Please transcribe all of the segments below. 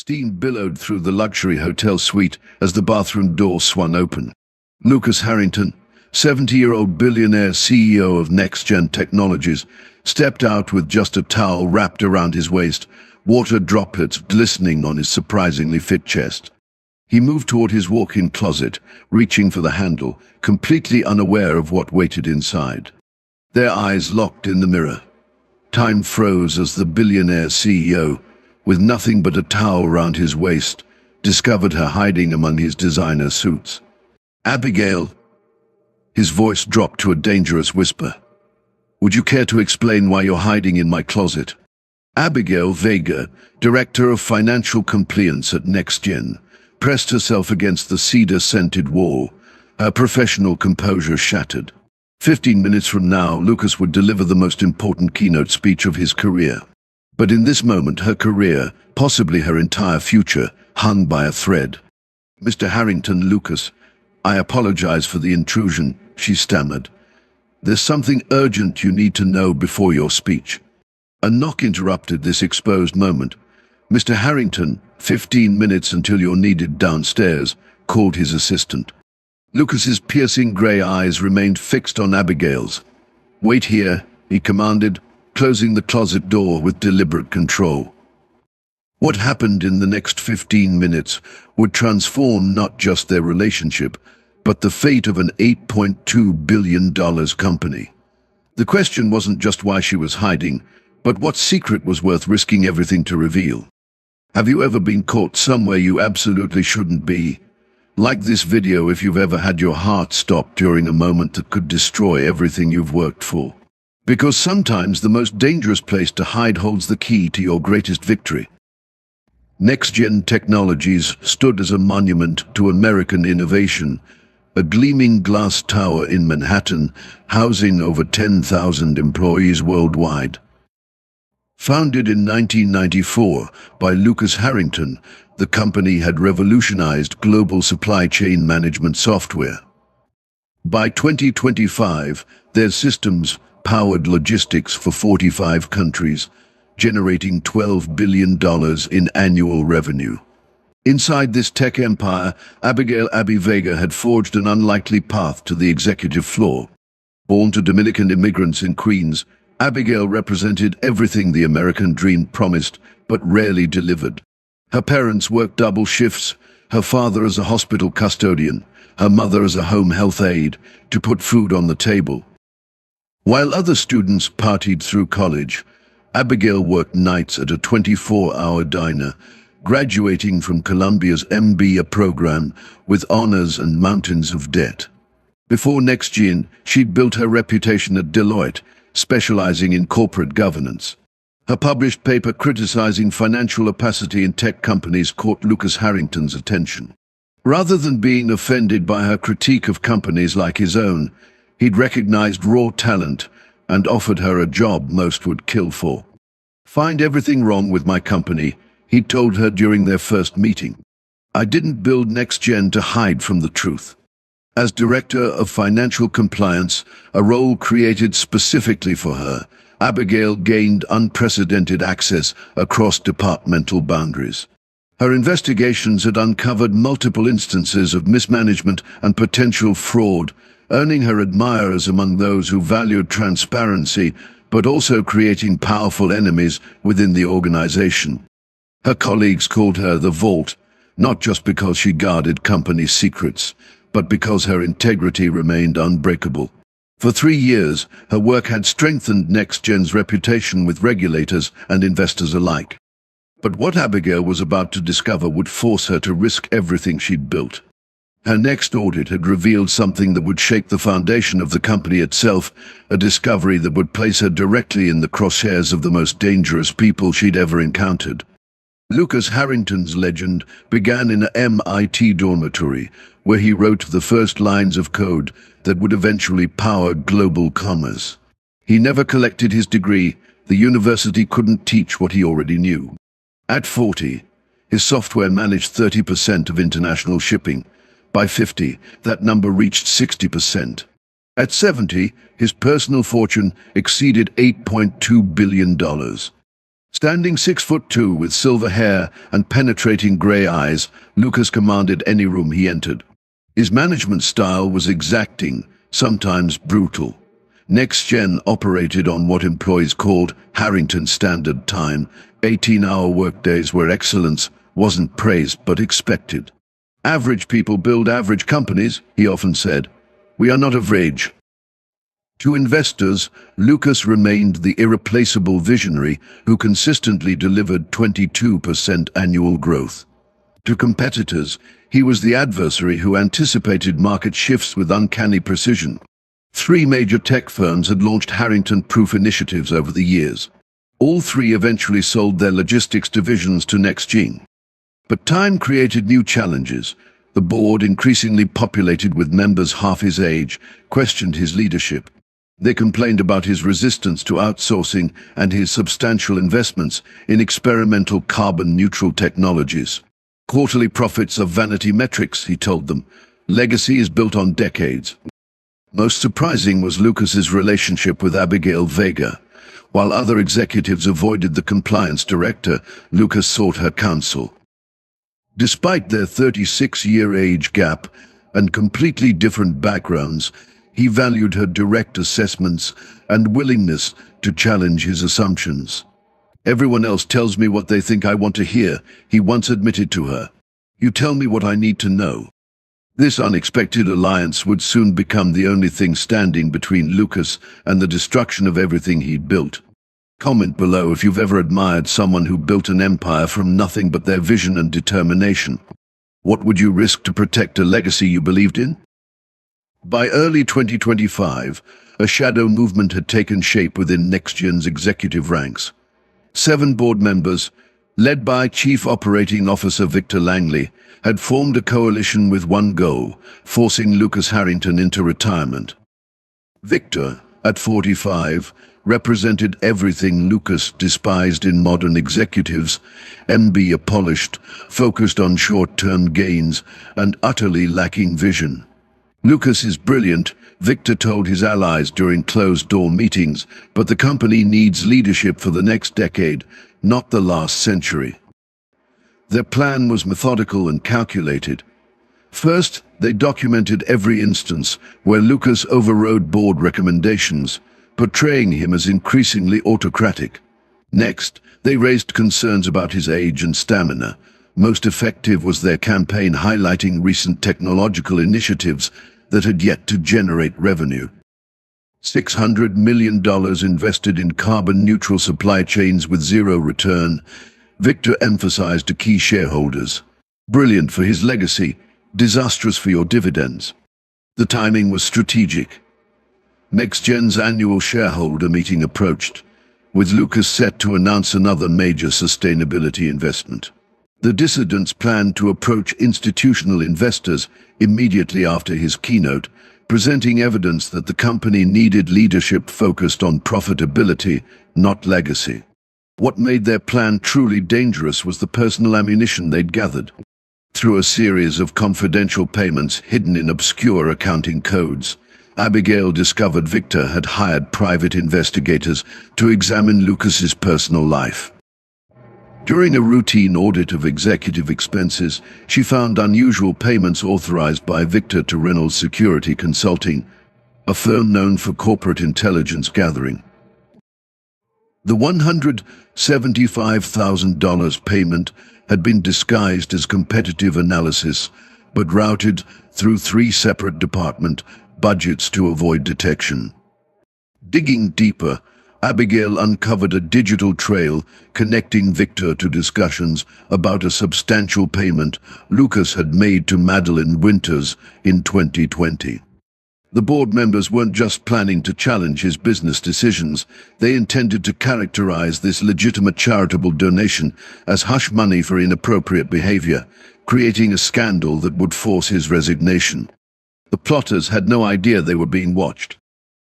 Steam billowed through the luxury hotel suite as the bathroom door swung open. Lucas Harrington, 70-year-old billionaire CEO of Next-Gen Technologies, stepped out with just a towel wrapped around his waist, water droplets glistening on his surprisingly fit chest. He moved toward his walk-in closet, reaching for the handle, completely unaware of what waited inside. Their eyes locked in the mirror. Time froze as the billionaire CEO, with nothing but a towel round his waist, discovered her hiding among his designer suits. "Abigail," his voice dropped to a dangerous whisper. "Would you care to explain why you're hiding in my closet?" Abigail Vega, director of financial compliance at NextGen, pressed herself against the cedar-scented wall, her professional composure shattered. 15 minutes from now, Lucas would deliver the most important keynote speech of his career. But in this moment, her career, possibly her entire future, hung by a thread. "Mr. Harrington, Lucas, I apologize for the intrusion," she stammered. "There's something urgent you need to know before your speech." A knock interrupted this exposed moment. "Mr. Harrington, 15 minutes until you're needed downstairs," called his assistant. Lucas's piercing grey eyes remained fixed on Abigail's. "Wait here," he commanded, closing the closet door with deliberate control. What happened in the next 15 minutes would transform not just their relationship, but the fate of an $8.2 billion company. The question wasn't just why she was hiding, but what secret was worth risking everything to reveal. Have you ever been caught somewhere you absolutely shouldn't be? Like this video if you've ever had your heart stop during a moment that could destroy everything you've worked for. Because sometimes the most dangerous place to hide holds the key to your greatest victory. Next-Gen Technologies stood as a monument to American innovation, a gleaming glass tower in Manhattan, housing over 10,000 employees worldwide. Founded in 1994 by Lucas Harrington, the company had revolutionized global supply chain management software. By 2025, their systems powered logistics for 45 countries, generating $12 billion in annual revenue. Inside this tech empire, Abigail "Abby" Vega had forged an unlikely path to the executive floor. Born to Dominican immigrants in Queens, Abigail represented everything the American dream promised, but rarely delivered. Her parents worked double shifts, her father as a hospital custodian, her mother as a home health aide, to put food on the table. While other students partied through college, Abigail worked nights at a 24-hour diner, graduating from Columbia's MBA program with honors and mountains of debt. Before NextGen, she'd built her reputation at Deloitte, specializing in corporate governance. Her published paper criticizing financial opacity in tech companies caught Lucas Harrington's attention. Rather than being offended by her critique of companies like his own, he'd recognized raw talent and offered her a job most would kill for. "Find everything wrong with my company," he'd told her during their first meeting. "I didn't build NextGen to hide from the truth." As Director of Financial Compliance, a role created specifically for her, Abigail gained unprecedented access across departmental boundaries. Her investigations had uncovered multiple instances of mismanagement and potential fraud, earning her admirers among those who valued transparency, but also creating powerful enemies within the organization. Her colleagues called her the Vault, not just because she guarded company secrets, but because her integrity remained unbreakable. For 3 years, her work had strengthened NextGen's reputation with regulators and investors alike. But what Abigail was about to discover would force her to risk everything she'd built. Her next audit had revealed something that would shake the foundation of the company itself, a discovery that would place her directly in the crosshairs of the most dangerous people she'd ever encountered. Lucas Harrington's legend began in an MIT dormitory, where he wrote the first lines of code that would eventually power global commerce. He never collected his degree. The university couldn't teach what he already knew. At 40, his software managed 30% of international shipping. By 50, that number reached 60%. At 70, his personal fortune exceeded $8.2 billion. Standing 6'2" with silver hair and penetrating grey eyes, Lucas commanded any room he entered. His management style was exacting, sometimes brutal. NextGen operated on what employees called Harrington Standard Time, 18-hour workdays where excellence wasn't praised but expected. Average people build average companies, he often said. We are not average. To investors, Lucas remained the irreplaceable visionary who consistently delivered 22% annual growth. To competitors, he was the adversary who anticipated market shifts with uncanny precision. 3 major tech firms had launched Harrington-proof initiatives over the years. All 3 eventually sold their logistics divisions to NextGen. But time created new challenges. The board, increasingly populated with members half his age, questioned his leadership. They complained about his resistance to outsourcing and his substantial investments in experimental carbon-neutral technologies. Quarterly profits are vanity metrics, he told them. Legacy is built on decades. Most surprising was Lucas's relationship with Abigail Vega. While other executives avoided the compliance director, Lucas sought her counsel. Despite their 36-year age gap and completely different backgrounds, he valued her direct assessments and willingness to challenge his assumptions. Everyone else tells me what they think I want to hear, he once admitted to her. You tell me what I need to know. This unexpected alliance would soon become the only thing standing between Lucas and the destruction of everything he'd built. Comment below if you've ever admired someone who built an empire from nothing but their vision and determination. What would you risk to protect a legacy you believed in? By early 2025, a shadow movement had taken shape within NextGen's executive ranks. 7 board members, led by Chief Operating Officer Victor Langley, had formed a coalition with one goal, forcing Lucas Harrington into retirement. Victor, at 45, represented everything Lucas despised in modern executives: a polished, focused on short-term gains, and utterly lacking vision. Lucas is brilliant, Victor told his allies during closed-door meetings, but the company needs leadership for the next decade, not the last century. Their plan was methodical and calculated. First, they documented every instance where Lucas overrode board recommendations, portraying him as increasingly autocratic. Next, they raised concerns about his age and stamina. Most effective was their campaign highlighting recent technological initiatives that had yet to generate revenue. $600 million invested in carbon-neutral supply chains with zero return, Victor emphasized to key shareholders. Brilliant for his legacy, disastrous for your dividends. The timing was strategic. NextGen's annual shareholder meeting approached, with Lucas set to announce another major sustainability investment. The dissidents planned to approach institutional investors immediately after his keynote, presenting evidence that the company needed leadership focused on profitability, not legacy. What made their plan truly dangerous was the personal ammunition they'd gathered. Through a series of confidential payments hidden in obscure accounting codes, Abigail discovered Victor had hired private investigators to examine Lucas's personal life. During a routine audit of executive expenses, she found unusual payments authorized by Victor to Reynolds Security Consulting, a firm known for corporate intelligence gathering. The $175,000 payment had been disguised as competitive analysis, but routed through 3 separate department budgets to avoid detection. Digging deeper, Abigail uncovered a digital trail connecting Victor to discussions about a substantial payment Lucas had made to Madeline Winters in 2020. The board members weren't just planning to challenge his business decisions, they intended to characterize this legitimate charitable donation as hush money for inappropriate behavior, creating a scandal that would force his resignation. The plotters had no idea they were being watched.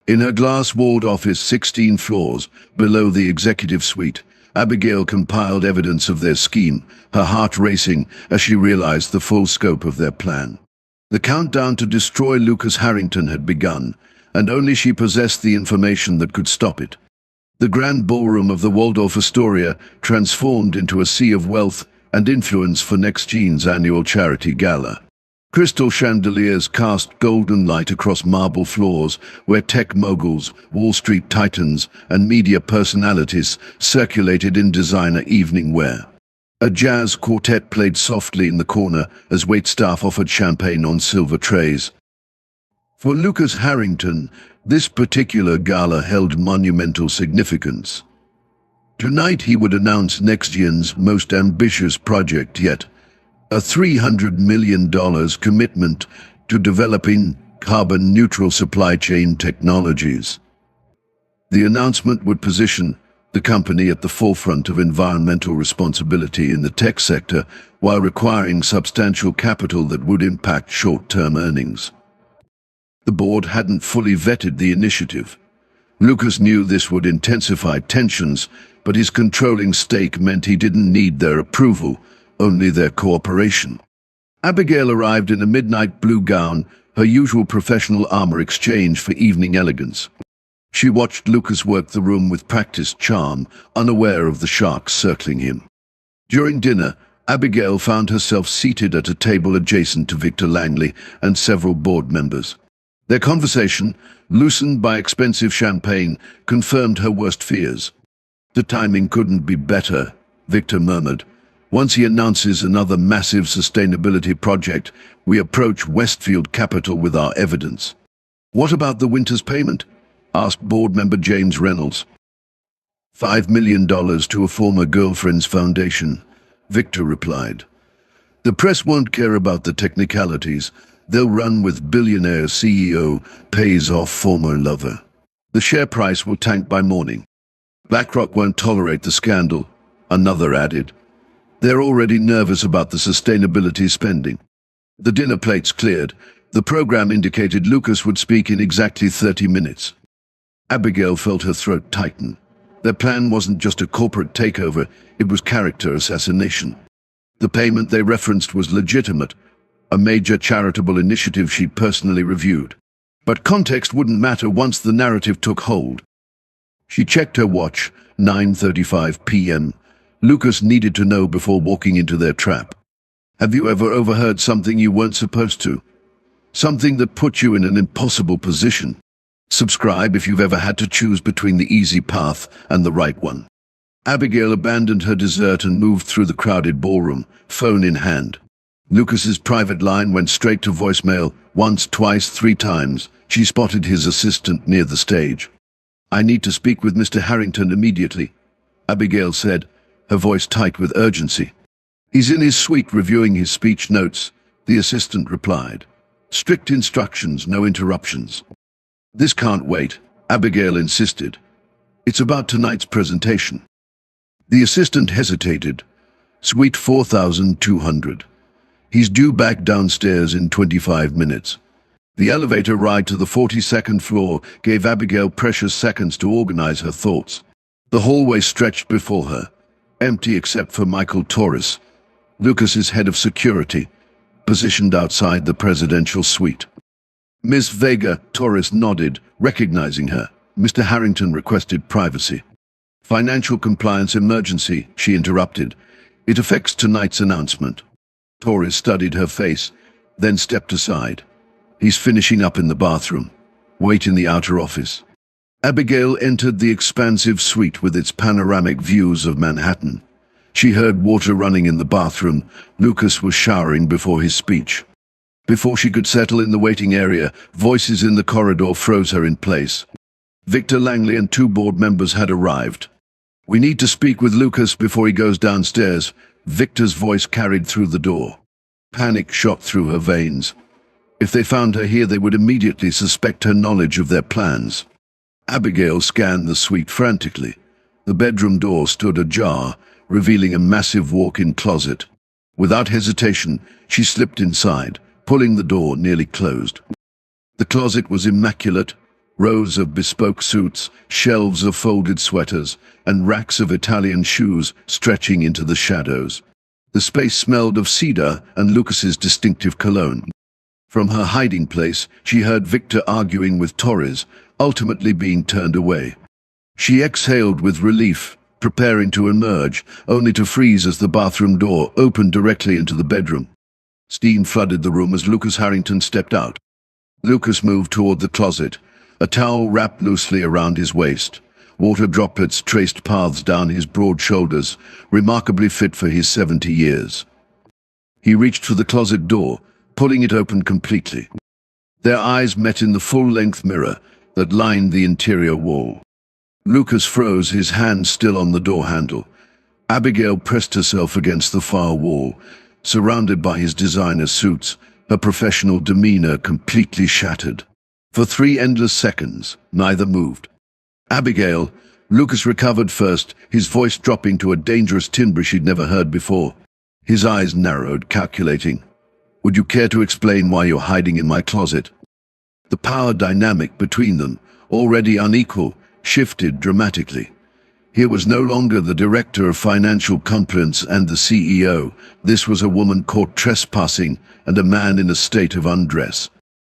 In her glass-walled office 16 floors below the executive suite, Abigail compiled evidence of their scheme, her heart racing as she realized the full scope of their plan. The countdown to destroy Lucas Harrington had begun, and only she possessed the information that could stop it. The grand ballroom of the Waldorf Astoria transformed into a sea of wealth and influence for NextGen's annual charity gala. Crystal chandeliers cast golden light across marble floors where tech moguls, Wall Street titans, and media personalities circulated in designer evening wear. A jazz quartet played softly in the corner as waitstaff offered champagne on silver trays. For Lucas Harrington, this particular gala held monumental significance. Tonight he would announce NextGen's most ambitious project yet, a $300 million commitment to developing carbon-neutral supply chain technologies. The announcement would position the company at the forefront of environmental responsibility in the tech sector while requiring substantial capital that would impact short-term earnings. The board hadn't fully vetted the initiative. Lucas knew this would intensify tensions, but his controlling stake meant he didn't need their approval, only their cooperation. Abigail arrived in a midnight blue gown, her usual professional armor exchanged for evening elegance. She watched Lucas work the room with practiced charm, unaware of the sharks circling him. During dinner, Abigail found herself seated at a table adjacent to Victor Langley and several board members. Their conversation, loosened by expensive champagne, confirmed her worst fears. "The timing couldn't be better," Victor murmured. "Once he announces another massive sustainability project, we approach Westfield Capital with our evidence." "What about the winter's payment?" asked board member James Reynolds. $5 million to a former girlfriend's foundation," Victor replied. "The press won't care about the technicalities. They'll run with Billionaire CEO pays off former lover. The share price will tank by morning. BlackRock won't tolerate the scandal," another added. "They're already nervous about the sustainability spending." The dinner plates cleared. The program indicated Lucas would speak in exactly 30 minutes. Abigail felt her throat tighten. Their plan wasn't just a corporate takeover, it was character assassination. The payment they referenced was legitimate, a major charitable initiative she personally reviewed. But context wouldn't matter once the narrative took hold. She checked her watch, 9:35 p.m. Lucas needed to know before walking into their trap. "Have you ever overheard something you weren't supposed to? Something that put you in an impossible position? Subscribe if you've ever had to choose between the easy path and the right one." Abigail abandoned her dessert and moved through the crowded ballroom, phone in hand. Lucas's private line went straight to voicemail. Once, twice, 3 times, she spotted his assistant near the stage. "I need to speak with Mr. Harrington immediately," Abigail said, her voice tight with urgency. "He's in his suite reviewing his speech notes," the assistant replied. "Strict instructions, no interruptions." "This can't wait," Abigail insisted. "It's about tonight's presentation." The assistant hesitated. "Suite 4200. He's due back downstairs in 25 minutes. The elevator ride to the 42nd floor gave Abigail precious seconds to organize her thoughts. The hallway stretched before her, empty except for Michael Torres, Lucas's head of security, positioned outside the presidential suite. "Miss Vega," Torres nodded, recognizing her. "Mr. Harrington requested privacy." "Financial compliance emergency," she interrupted. "It affects tonight's announcement." Torres studied her face, then stepped aside. "He's finishing up in the bathroom. Wait in the outer office." Abigail entered the expansive suite with its panoramic views of Manhattan. She heard water running in the bathroom. Lucas was showering before his speech. Before she could settle in the waiting area, voices in the corridor froze her in place. Victor Langley and 2 board members had arrived. "We need to speak with Lucas before he goes downstairs," Victor's voice carried through the door. Panic shot through her veins. If they found her here, they would immediately suspect her knowledge of their plans. Abigail scanned the suite frantically. The bedroom door stood ajar, revealing a massive walk-in closet. Without hesitation, she slipped inside, pulling the door nearly closed. The closet was immaculate. Rows of bespoke suits, shelves of folded sweaters, and racks of Italian shoes stretching into the shadows. The space smelled of cedar and Lucas's distinctive cologne. From her hiding place, she heard Victor arguing with Torres, ultimately being turned away. She exhaled with relief, preparing to emerge, only to freeze as the bathroom door opened directly into the bedroom. Steam flooded the room as Lucas Harrington stepped out. Lucas moved toward the closet, a towel wrapped loosely around his waist. Water droplets traced paths down his broad shoulders, remarkably fit for his 70 years. He reached for the closet door, pulling it open completely. Their eyes met in the full-length mirror that lined the interior wall. Lucas froze, his hand still on the door handle. Abigail pressed herself against the far wall, surrounded by his designer suits, her professional demeanor completely shattered. For 3 endless seconds, neither moved. "Abigail," Lucas recovered first, his voice dropping to a dangerous timbre she'd never heard before. His eyes narrowed, calculating. "Would you care to explain why you're hiding in my closet?" The power dynamic between them, already unequal, shifted dramatically. Here was no longer the director of financial compliance and the CEO. This was a woman caught trespassing and a man in a state of undress.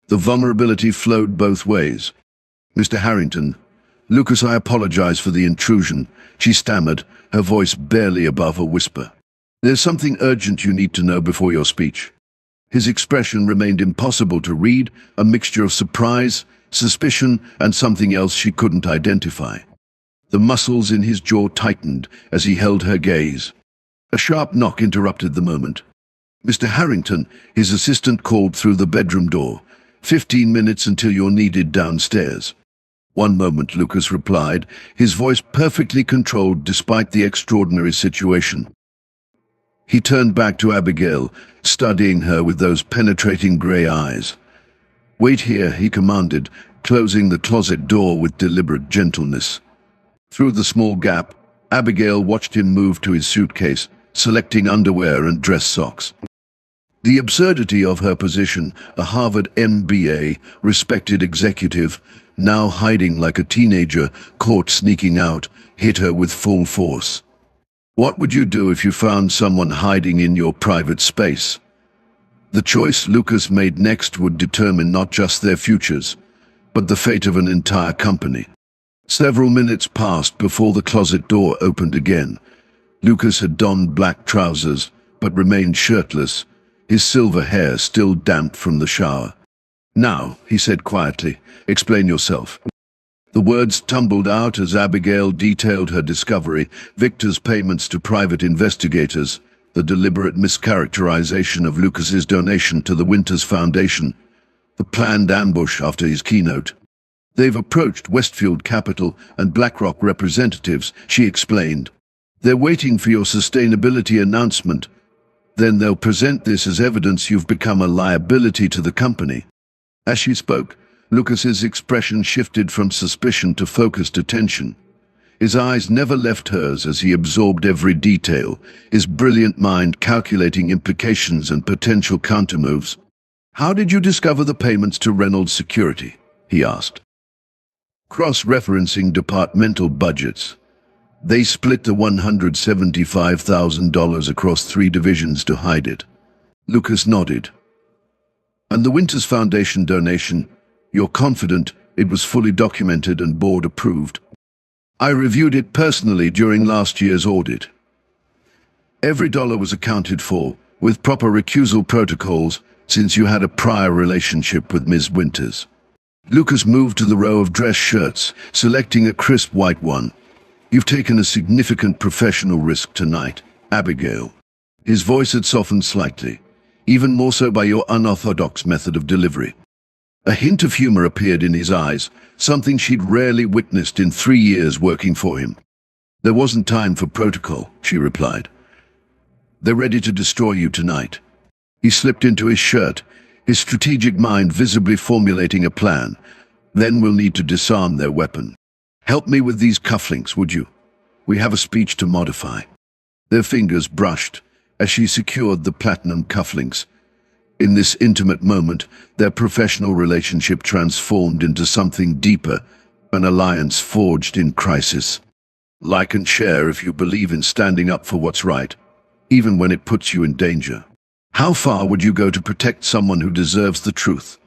The vulnerability flowed both ways. "Mr. Harrington, Lucas, I apologize for the intrusion," she stammered, her voice barely above a whisper. "There's something urgent you need to know before your speech." His expression remained impossible to read, a mixture of surprise, suspicion, and something else she couldn't identify. The muscles in his jaw tightened as he held her gaze. A sharp knock interrupted the moment. "Mr. Harrington," his assistant called through the bedroom door. 15 minutes until you're needed downstairs." "1 moment," Lucas replied, his voice perfectly controlled despite the extraordinary situation. He turned back to Abigail, studying her with those penetrating grey eyes. "Wait here," he commanded, closing the closet door with deliberate gentleness. Through the small gap, Abigail watched him move to his suitcase, selecting underwear and dress socks. The absurdity of her position, a Harvard MBA, respected executive, now hiding like a teenager caught sneaking out, hit her with full force. What would you do if you found someone hiding in your private space? The choice Lucas made next would determine not just their futures, but the fate of an entire company. Several minutes passed before the closet door opened again. Lucas had donned black trousers, but remained shirtless, his silver hair still damp from the shower. "Now," he said quietly, "explain yourself." The words tumbled out as Abigail detailed her discovery, Victor's payments to private investigators, the deliberate mischaracterization of Lucas's donation to the Winters Foundation, the planned ambush after his keynote. "They've approached Westfield Capital and BlackRock representatives," she explained. "They're waiting for your sustainability announcement. Then they'll present this as evidence you've become a liability to the company." As she spoke, Lucas's expression shifted from suspicion to focused attention. His eyes never left hers as he absorbed every detail, his brilliant mind calculating implications and potential countermoves. "How did you discover the payments to Reynolds Security?" he asked. Cross-referencing departmental budgets. They split the $175,000 across 3 divisions to hide it. Lucas nodded. "And the Winters Foundation donation, you're confident it was fully documented and board approved?" "I reviewed it personally during last year's audit. Every dollar was accounted for, with proper recusal protocols, since you had a prior relationship with Ms. Winters." Lucas moved to the row of dress shirts, selecting a crisp white one. "You've taken a significant professional risk tonight, Abigail." His voice had softened slightly, even more so by your unorthodox method of delivery. A hint of humor appeared in his eyes, something she'd rarely witnessed in 3 years working for him. "There wasn't time for protocol," she replied. "They're ready to destroy you tonight." He slipped into his shirt, his strategic mind visibly formulating a plan. "Then we'll need to disarm their weapon. Help me with these cufflinks, would you? We have a speech to modify." Their fingers brushed as she secured the platinum cufflinks. In this intimate moment, their professional relationship transformed into something deeper, an alliance forged in crisis. Like and share if you believe in standing up for what's right, even when it puts you in danger. How far would you go to protect someone who deserves the truth?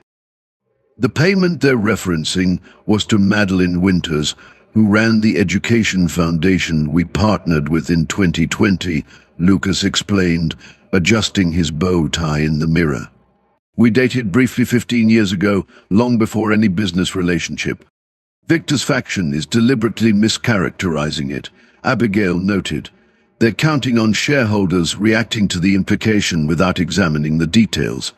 The payment they're referencing was to Madeline Winters, who ran the education foundation we partnered with in 2020, Lucas explained, adjusting his bow tie in the mirror. We dated briefly 15 years ago, long before any business relationship. Victor's faction is deliberately mischaracterizing it, Abigail noted. They're counting on shareholders reacting to the implication without examining the details.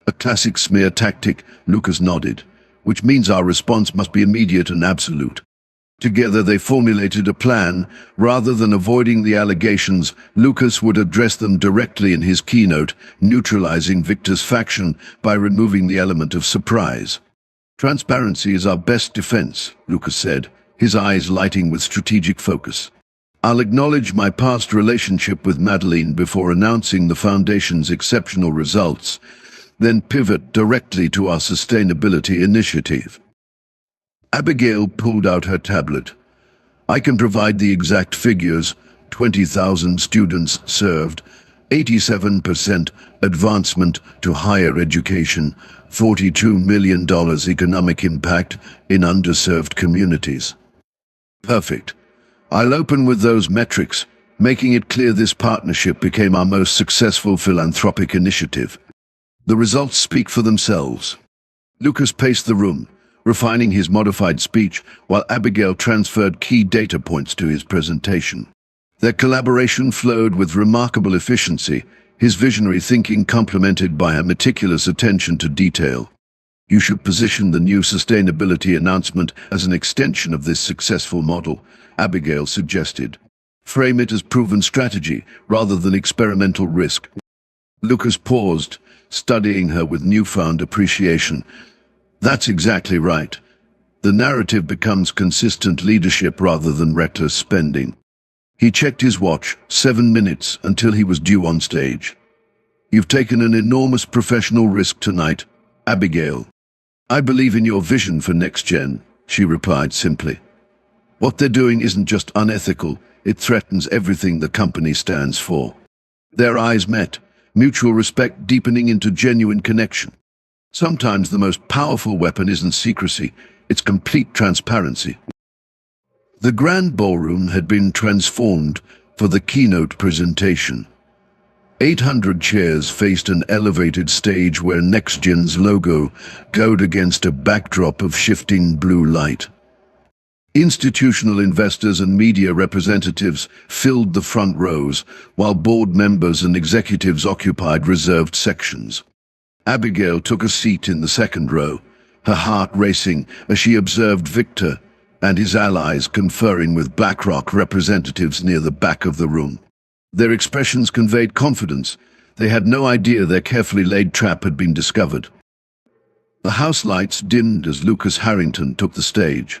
A classic smear tactic, Lucas nodded, which means our response must be immediate and absolute. Together they formulated a plan. Rather than avoiding the allegations, Lucas would address them directly in his keynote, neutralizing Victor's faction by removing the element of surprise. Transparency is our best defense, Lucas said, his eyes lighting with strategic focus. I'll acknowledge my past relationship with Madeline before announcing the Foundation's exceptional results, then pivot directly to our sustainability initiative. Abigail pulled out her tablet. I can provide the exact figures: 20,000 students served, 87% advancement to higher education, $42 million economic impact in underserved communities. Perfect. I'll open with those metrics, making it clear this partnership became our most successful philanthropic initiative. The results speak for themselves. Lucas paced the room, refining his modified speech while Abigail transferred key data points to his presentation. Their collaboration flowed with remarkable efficiency, his visionary thinking complemented by a meticulous attention to detail. You should position the new sustainability announcement as an extension of this successful model, Abigail suggested. Frame it as proven strategy rather than experimental risk. Lucas paused, studying her with newfound appreciation. That's exactly right. The narrative becomes consistent leadership rather than reckless spending. He checked his watch, 7 minutes until he was due on stage. You've taken an enormous professional risk tonight, Abigail. I believe in your vision for NextGen, she replied simply. What they're doing isn't just unethical, it threatens everything the company stands for. Their eyes met, mutual respect deepening into genuine connection. Sometimes the most powerful weapon isn't secrecy, it's complete transparency. The grand ballroom had been transformed for the keynote presentation. 800 chairs faced an elevated stage where NextGen's logo glowed against a backdrop of shifting blue light. Institutional investors and media representatives filled the front rows, while board members and executives occupied reserved sections. Abigail took a seat in the second row, her heart racing as she observed Victor and his allies conferring with BlackRock representatives near the back of the room. Their expressions conveyed confidence. They had no idea their carefully laid trap had been discovered. The house lights dimmed as Lucas Harrington took the stage.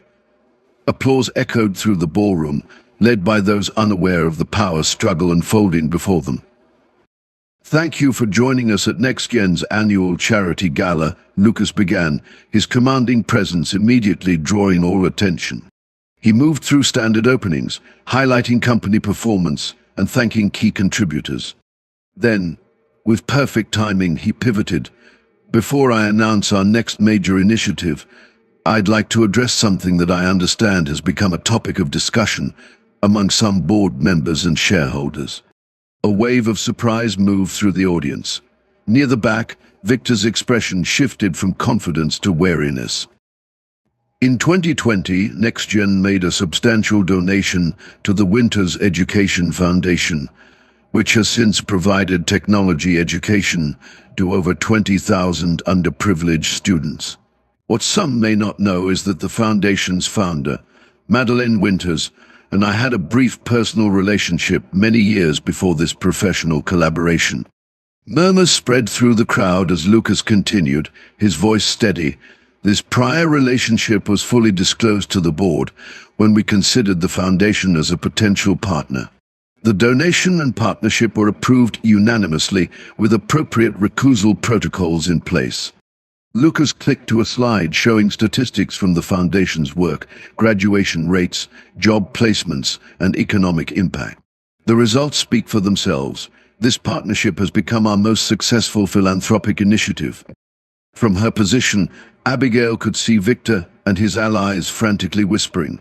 Applause echoed through the ballroom, led by those unaware of the power struggle unfolding before them. Thank you for joining us at NextGen's annual charity gala, Lucas began, his commanding presence immediately drawing all attention. He moved through standard openings, highlighting company performance and thanking key contributors. Then, with perfect timing, he pivoted. Before I announce our next major initiative, I'd like to address something that I understand has become a topic of discussion among some board members and shareholders. A wave of surprise moved through the audience. Near the back, Victor's expression shifted from confidence to wariness. In 2020, NextGen made a substantial donation to the Winters Education Foundation, which has since provided technology education to over 20,000 underprivileged students. What some may not know is that the foundation's founder, Madeline Winters, and I had a brief personal relationship many years before this professional collaboration. Murmurs spread through the crowd as Lucas continued, his voice steady. This prior relationship was fully disclosed to the board when we considered the foundation as a potential partner. The donation and partnership were approved unanimously with appropriate recusal protocols in place. Lucas clicked to a slide showing statistics from the foundation's work, graduation rates, job placements, and economic impact. The results speak for themselves. This partnership has become our most successful philanthropic initiative. From her position, Abigail could see Victor and his allies frantically whispering.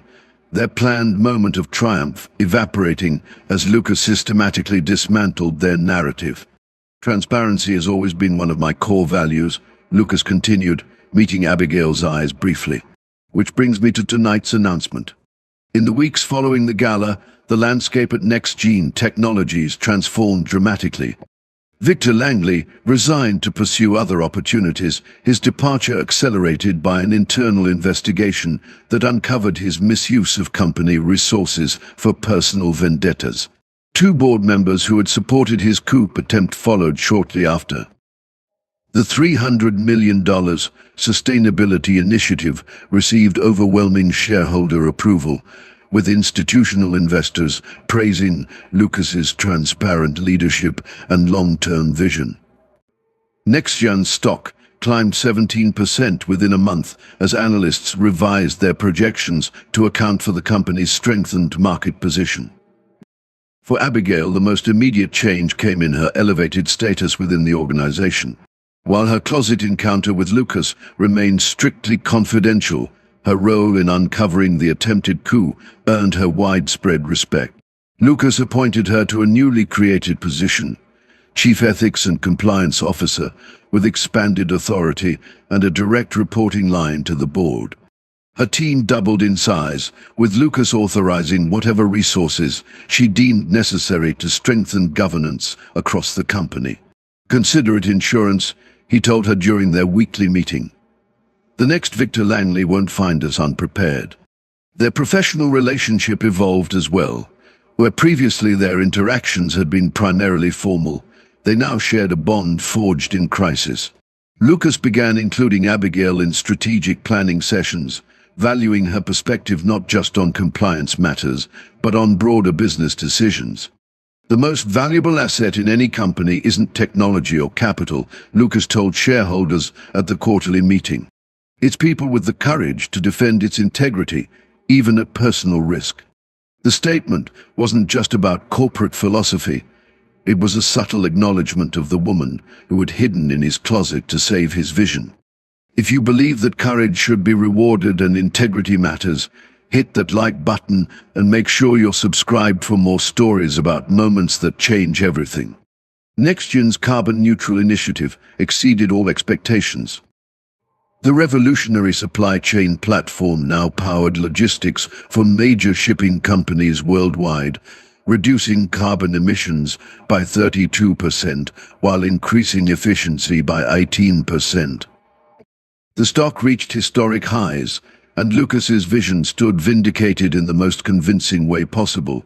their planned moment of triumph evaporating as Lucas systematically dismantled their narrative. Transparency has always been one of my core values, Lucas continued, meeting Abigail's eyes briefly. Which brings me to tonight's announcement. In the weeks following the gala, the landscape at NextGen Technologies transformed dramatically. Victor Langley resigned to pursue other opportunities, his departure accelerated by an internal investigation that uncovered his misuse of company resources for personal vendettas. 2 board members who had supported his coup attempt followed shortly after. The $300 million sustainability initiative received overwhelming shareholder approval, with institutional investors praising Lucas's transparent leadership and long-term vision. NextGen's stock climbed 17% within a month as analysts revised their projections to account for the company's strengthened market position. For Abigail, the most immediate change came in her elevated status within the organization. While her closet encounter with Lucas remained strictly confidential, her role in uncovering the attempted coup earned her widespread respect. Lucas appointed her to a newly created position, Chief Ethics and Compliance Officer, with expanded authority and a direct reporting line to the board. Her team doubled in size, with Lucas authorizing whatever resources she deemed necessary to strengthen governance across the company. "Consider it insurance," he told her during their weekly meeting. "The next Victor Langley won't find us unprepared." Their professional relationship evolved as well. Where previously their interactions had been primarily formal, they now shared a bond forged in crisis. Lucas began including Abigail in strategic planning sessions, valuing her perspective not just on compliance matters, but on broader business decisions. "The most valuable asset in any company isn't technology or capital," Lucas told shareholders at the quarterly meeting. "It's people with the courage to defend its integrity, even at personal risk." The statement wasn't just about corporate philosophy. It was a subtle acknowledgement of the woman who had hidden in his closet to save his vision. If you believe that courage should be rewarded and integrity matters, hit that like button and make sure you're subscribed for more stories about moments that change everything. NextGen's carbon-neutral initiative exceeded all expectations. The revolutionary supply chain platform now powered logistics for major shipping companies worldwide, reducing carbon emissions by 32% while increasing efficiency by 18%. The stock reached historic highs, and Lucas's vision stood vindicated in the most convincing way possible.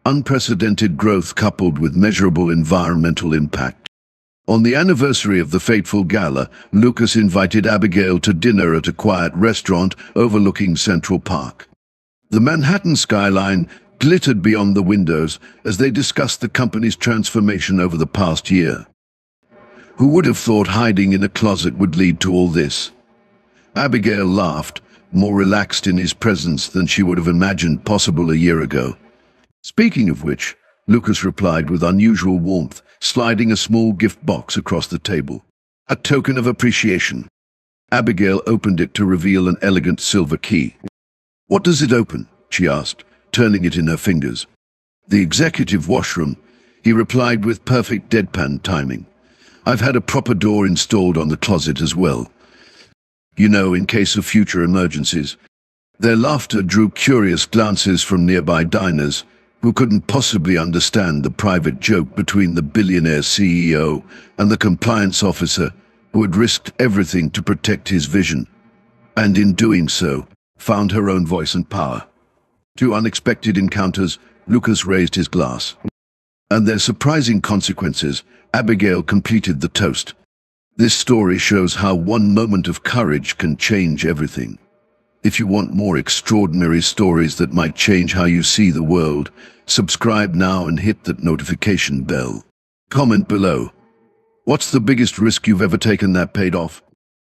Unprecedented growth coupled with measurable environmental impact. On the anniversary of the fateful gala, Lucas invited Abigail to dinner at a quiet restaurant overlooking Central Park. The Manhattan skyline glittered beyond the windows as they discussed the company's transformation over the past year. Who would have thought hiding in a closet would lead to all this? Abigail laughed, more relaxed in his presence than she would have imagined possible a year ago. "Speaking of which," Lucas replied with unusual warmth, sliding a small gift box across the table. "A token of appreciation." Abigail opened it to reveal an elegant silver key. "What does it open?" she asked, turning it in her fingers. "The executive washroom," he replied with perfect deadpan timing. "I've had a proper door installed on the closet as well. You know, in case of future emergencies." Their laughter drew curious glances from nearby diners, who couldn't possibly understand the private joke between the billionaire CEO and the compliance officer who had risked everything to protect his vision, and in doing so, found her own voice and power. To unexpected encounters, Lucas raised his glass. "And their surprising consequences," Abigail completed the toast. This story shows how one moment of courage can change everything. If you want more extraordinary stories that might change how you see the world, subscribe now and hit that notification bell. Comment below. What's the biggest risk you've ever taken that paid off?